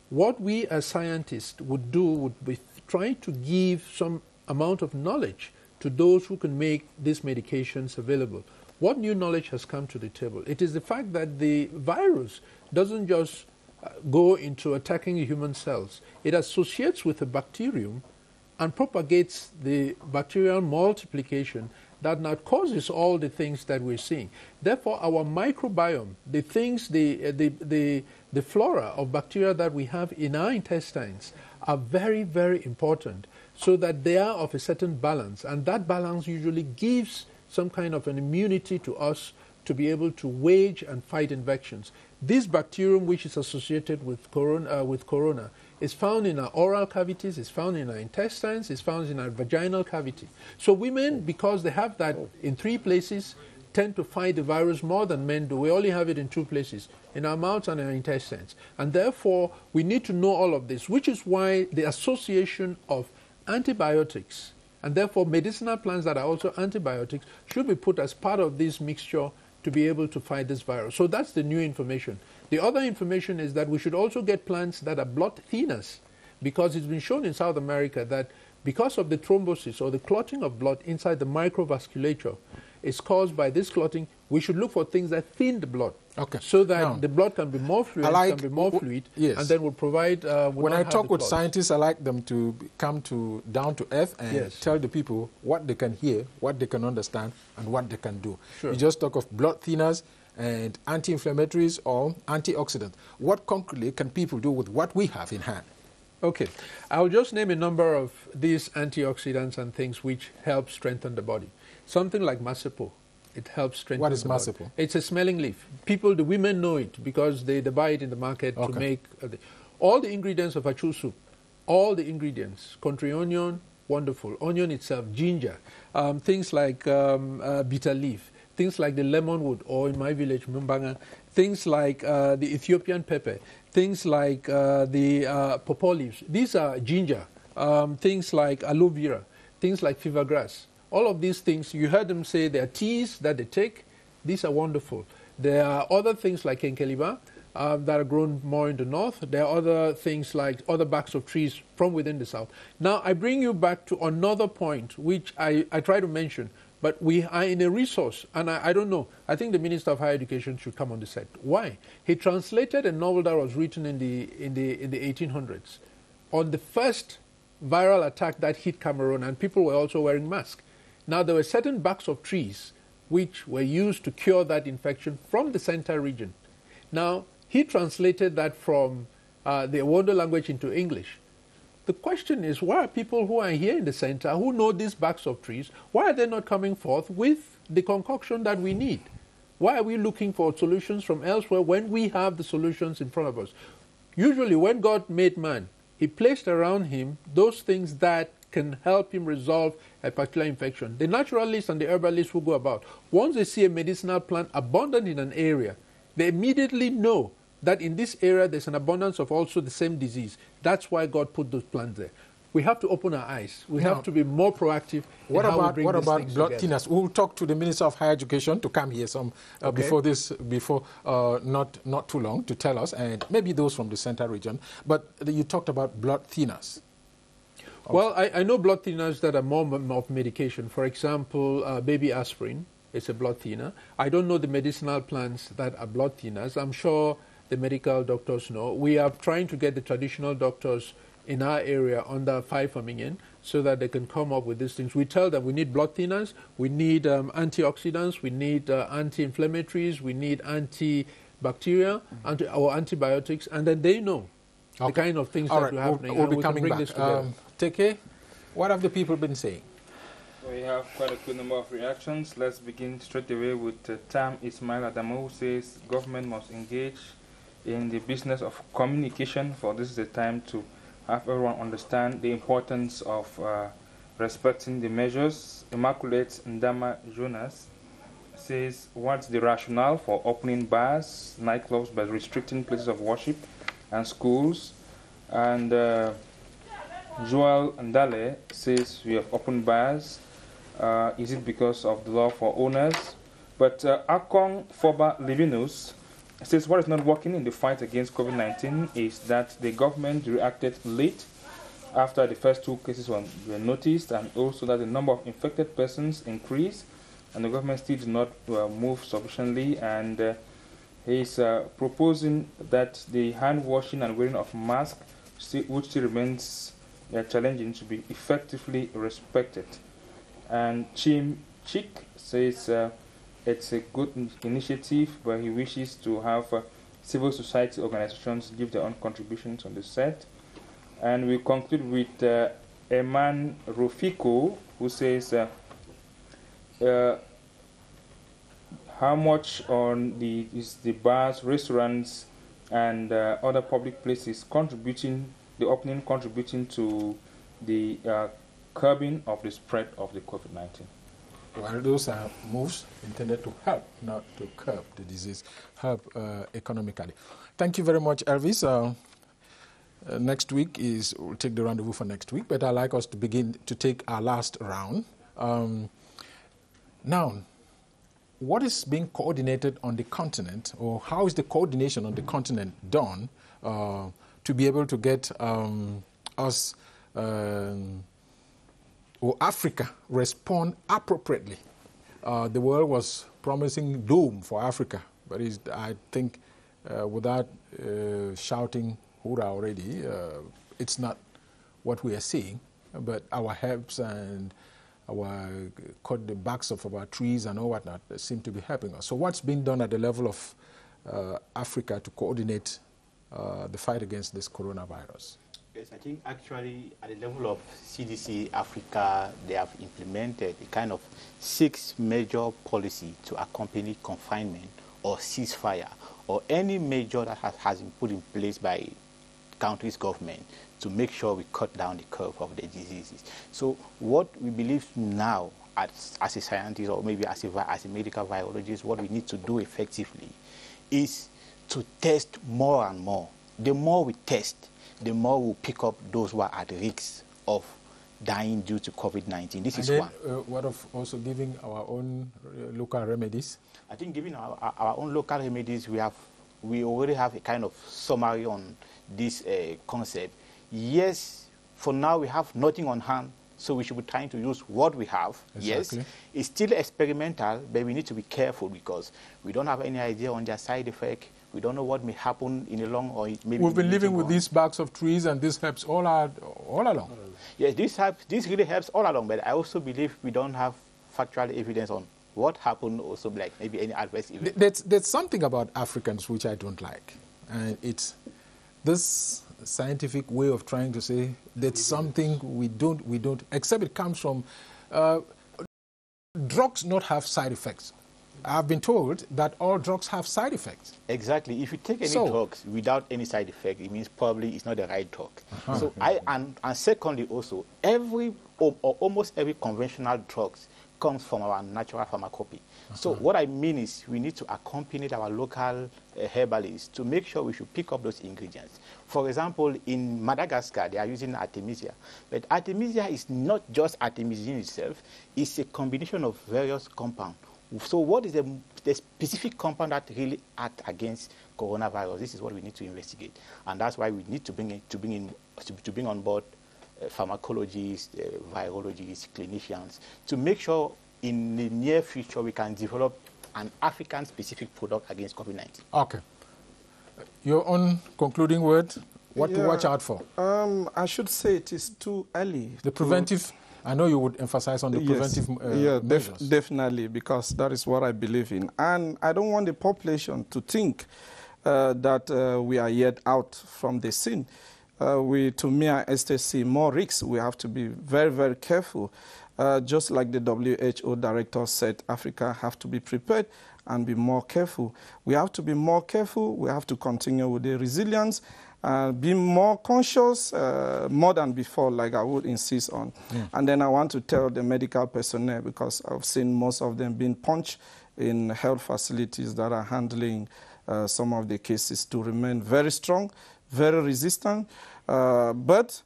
what we as scientists would do would be trying to give some amount of knowledge to those who can make these medications available. What new knowledge has come to the table? It is the fact that the virus doesn't just go into attacking human cells. It associates with a bacterium and propagates the bacterial multiplication that now causes all the things that we're seeing. Therefore, our microbiome, the things, the flora of bacteria that we have in our intestines are very, very important, so that they are of a certain balance, and that balance usually gives some kind of an immunity to us to be able to wage and fight infections. This bacterium, which is associated with corona, is found in our oral cavities, is found in our intestines, is found in our vaginal cavity. So women, because they have that in 3 places, tend to fight the virus more than men do. We only have it in 2 places, in our mouths and our intestines. And therefore, we need to know all of this, which is why the association of antibiotics, and therefore medicinal plants that are also antibiotics, should be put as part of this mixture to be able to fight this virus. So that's the new information. The other information is that we should also get plants that are blood thinners, because it's been shown in South America that because of the thrombosis or the clotting of blood inside the microvasculature is caused by this clotting, we should look for things that thin the blood, so that the blood can be more fluid, and then will provide... when I talk with scientists, I like them to come down to earth and tell the people what they can hear, what they can understand, and what they can do. Sure. You just talk of blood thinners and anti-inflammatories or antioxidants. What concretely can people do with what we have in hand? Okay, I'll just name a number of these antioxidants and things which help strengthen the body. Something like masepo, it helps strengthen the body. What is masepo? It's a smelling leaf. The women know it because they buy it in the market to make... all the ingredients of PATYCHOU soup, all the ingredients, country onion, wonderful. Onion itself, ginger, things like bitter leaf, things like the lemonwood, or in my village, Mumbanga, things like the Ethiopian pepper, things like the pawpaw leaves. These are ginger, things like aloe vera, things like fever grass. All of these things, you heard them say they are teas that they take. These are wonderful. There are other things like kenkeliba, that are grown more in the north. There are other things like other backs of trees from within the south. Now, I bring you back to another point, which I try to mention, but we are in a resource, and I don't know. I think the Minister of Higher Education should come on the set. Why? He translated a novel that was written in the 1800s on the first viral attack that hit Cameroon, and people were also wearing masks. Now, there were certain backs of trees which were used to cure that infection from the center region. Now, he translated that from the Wando language into English. The question is, why are people who are here in the center, who know these backs of trees, why are they not coming forth with the concoction that we need? Why are we looking for solutions from elsewhere when we have the solutions in front of us? Usually, when God made man, he placed around him those things that can help him resolve a particular infection. The naturalists and the herbalists who go about, once they see a medicinal plant abundant in an area, they immediately know that in this area there's an abundance of also the same disease. That's why God put those plants there. We have to open our eyes. We have to be more proactive. What about blood thinners? We'll talk to the Minister of Higher Education to come here before not too long to tell us, and maybe those from the center region. But you talked about blood thinners. Well, I know blood thinners that are more of medication. For example, baby aspirin is a blood thinner. I don't know the medicinal plants that are blood thinners. I'm sure the medical doctors know. We are trying to get the traditional doctors in our area under FIFAMing so that they can come up with these things. We tell them we need blood thinners, we need antioxidants, we need anti-inflammatories, we need antibacterial, or antibiotics, and then they know the kind of things that are happening. We'll be coming back. Teke, what have the people been saying? We have quite a good number of reactions. Let's begin straight away with Tam Ismail Adamo, who says government must engage in the business of communication, for this is the time to have everyone understand the importance of respecting the measures. Immaculate Ndama Jonas says, what's the rationale for opening bars, nightclubs, by restricting places of worship and schools? And Joel Ndale says, we have opened bars. Is it because of the law for owners? But Akong Foba Livinus says what is not working in the fight against COVID-19 is that the government reacted late after the first 2 cases were noticed, and also that the number of infected persons increased, and the government still did not move sufficiently, and he's proposing that the hand washing and wearing of masks, which still remains challenging, to be effectively respected. And Chim Chik says it's a good initiative, but he wishes to have civil society organizations give their own contributions on the set. And we conclude with Eman Rofiko, who says how much is the bars, restaurants, and other public places contributing to the curbing of the spread of the COVID-19? Well, those are moves intended to help, not to curb the disease, help economically. Thank you very much, Elvis. Next week we'll take the rendezvous for next week, but I'd like us to begin to take our last round. Now, what is being coordinated on the continent, or how is the coordination on the continent done to be able to get us or Africa respond appropriately? The world was promising doom for Africa, but I think without shouting hoorah already, it's not what we are seeing, but our herbs and cut the backs of our trees and all whatnot seem to be helping us. So what's being done at the level of Africa to coordinate the fight against this coronavirus? Yes, I think actually at the level of CDC Africa, they have implemented a kind of 6 major policy to accompany confinement or ceasefire or any measure that has been put in place by country's government to make sure we cut down the curve of the diseases. So what we believe now as a scientist, or maybe as a medical virologist, what we need to do effectively is to test more and more. The more we test, the more we'll pick up those who are at risk of dying due to COVID-19. This is one. What of also giving our own local remedies? I think giving our own local remedies, we we already have a kind of summary on this concept. Yes, for now we have nothing on hand, so we should be trying to use what we have. Exactly. Yes, it's still experimental, but we need to be careful because we don't have any idea on their side effect. We don't know what may happen in the long or maybe. We've been living with these barks of trees, and this helps all along. Yes, this really helps all along, but I also believe we don't have factual evidence on what happened, also like maybe any adverse event. There's something about Africans which I don't like, and it's this scientific way of trying to say that's something we don't, except it comes from drugs not have side effects. I've been told that all drugs have side effects. Exactly. If you take any drugs without any side effect, it means probably it's not the right drug. So and secondly also, almost every conventional drugs comes from our natural pharmacopy. So what I mean is we need to accompany our local herbalists to make sure we should pick up those ingredients. For example, in Madagascar, they are using artemisia. But artemisia is not just artemisinin itself. It's a combination of various compounds. So what is the specific compound that really acts against coronavirus? This is what we need to investigate. And that's why we need to bring on board pharmacologists, virologists, clinicians, to make sure in the near future we can develop an African-specific product against COVID-19. Okay. Your own concluding word, what to watch out for? I should say it is too early. The preventive, I know you would emphasize on the preventive measures. Definitely, because that is what I believe in. And I don't want the population to think that we are yet out from the scene. To me, I still see more risks. We have to be very, very careful. Just like the WHO director said, Africa have to be prepared and be more careful. We have to be more careful. We have to continue with the resilience, be more conscious, more than before, like I would insist on. And then I want to tell the medical personnel, because I've seen most of them being punched in health facilities that are handling some of the cases, to remain very strong, very resistant. But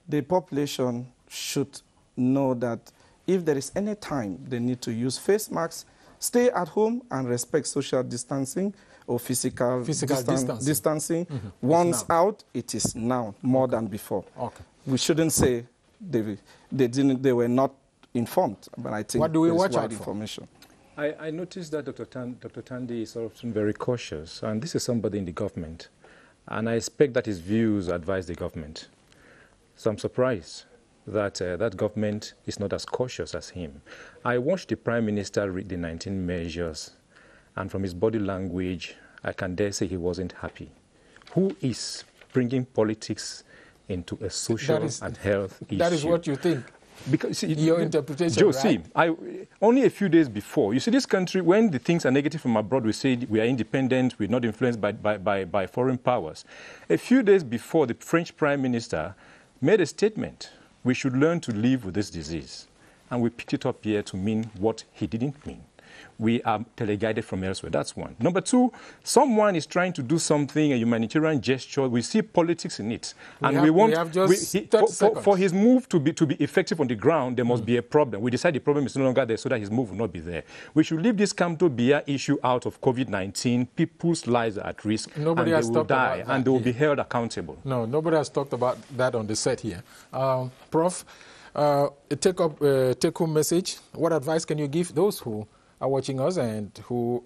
the population should know that if there is any time they need to use face masks, stay at home and respect social distancing or physical distancing. Once out, it is now more than before. We shouldn't say they were not informed, but I think what do we watch out information. I noticed that Dr. Tandy is often very cautious, and this is somebody in the government. And I expect that his views advise the government. So I'm surprised that that government is not as cautious as him. I watched the Prime Minister read the 19 measures, and from his body language, I can dare say he wasn't happy. Who is bringing politics into a social and health issue? That is what you think? Because your interpretation, Joe, right? see, only a few days before, you see, this country, when the things are negative from abroad, we say we are independent, we're not influenced by foreign powers. A few days before, the French Prime Minister made a statement: we should learn to live with this disease. And we picked it up here to mean what he didn't mean. We are teleguided from elsewhere. That's one. Number two, someone is trying to do something, a humanitarian gesture. We see politics in it. And we want for his move to be effective on the ground, there must be a problem. We decide the problem is no longer there so that his move will not be there. We should leave this Camto Biya issue out of COVID-19. People's lives are at risk. Nobody and has they will talked about die, that and they will be held accountable. No, nobody has talked about that on the set here. Prof, a take-home message. What advice can you give those who are watching us and who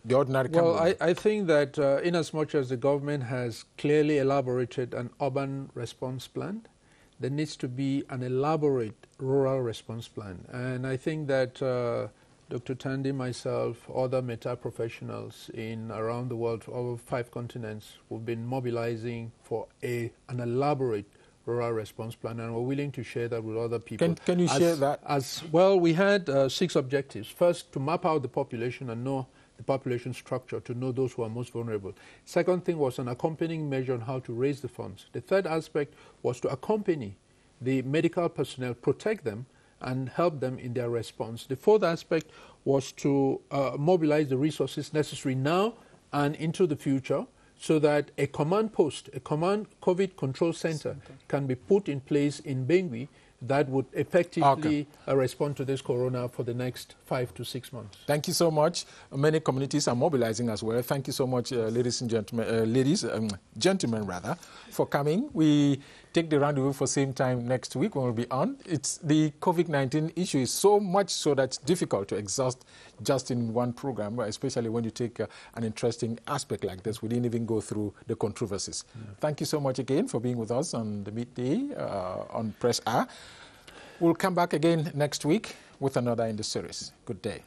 the ordinary Cameroon? Well, I think that in as much as the government has clearly elaborated an urban response plan, there needs to be an elaborate rural response plan. And I think that Dr. Tandy, myself, other META professionals around the world, over 5 continents, we've been mobilizing for an elaborate rural response plan, and we're willing to share that with other people. Can you share that? As well, we had 6 objectives. First, to map out the population and know the population structure, to know those who are most vulnerable. Second thing was an accompanying measure on how to raise the funds. The third aspect was to accompany the medical personnel, protect them, and help them in their response. The fourth aspect was to mobilize the resources necessary now and into the future, so that a command post, a command COVID control center can be put in place in Bangui that would effectively respond to this corona for the next 5 to 6 months. Thank you so much. Many communities are mobilizing as well. Thank you so much, ladies and gentlemen, gentlemen rather, for coming. We take the rendezvous for same time next week when we'll be on. It's the COVID-19 issue is so much so that it's difficult to exhaust just in one program, especially when you take an interesting aspect like this. We didn't even go through the controversies. Thank you so much again for being with us on the midday on Press R. We'll come back again next week with another in the series. Good day.